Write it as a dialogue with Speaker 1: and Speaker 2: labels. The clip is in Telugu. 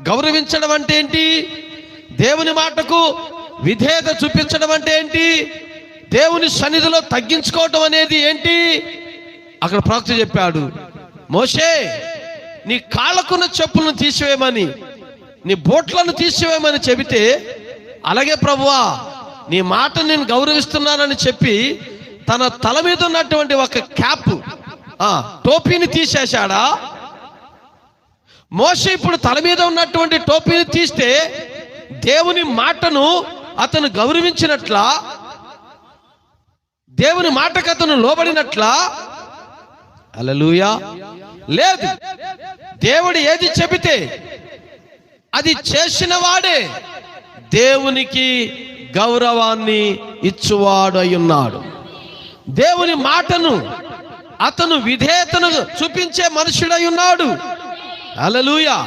Speaker 1: గౌరవించడం అంటే ఏంటి? దేవుని మాటకు విధేయత చూపించడం అంటే ఏంటి? దేవుని సన్నిధిలో తగ్గించుకోవటం అనేది ఏంటి? అక్కడ ప్రవక్త చెప్పాడు, మోషే నీ కాళ్ళకున్న చెప్పులను తీసివేయమని, నీ బోట్లను తీసివేయమని చెబితే, అలాగే ప్రభువా నీ మాట నేను గౌరవిస్తున్నానని చెప్పి తన తల మీద ఉన్నటువంటి ఒక క్యాప్, టోపీని తీసేశాడా? మోషే ఇప్పుడు తల మీద ఉన్నటువంటి టోపీని తీస్తే దేవుని మాటను అతను గౌరవించినట్లా? దేవుని మాటకు అతను లోబడినట్లా? హల్లెలూయా. లేదు. దేవుడు ఏది చెబితే అది చేసిన వాడే దేవునికి గౌరవాన్ని ఇచ్చువాడు అయ్యున్నాడు. దేవుని మాటను అతను విధేయతను చూపించే మనుషుడై ఉన్నాడు. హల్లెలూయా.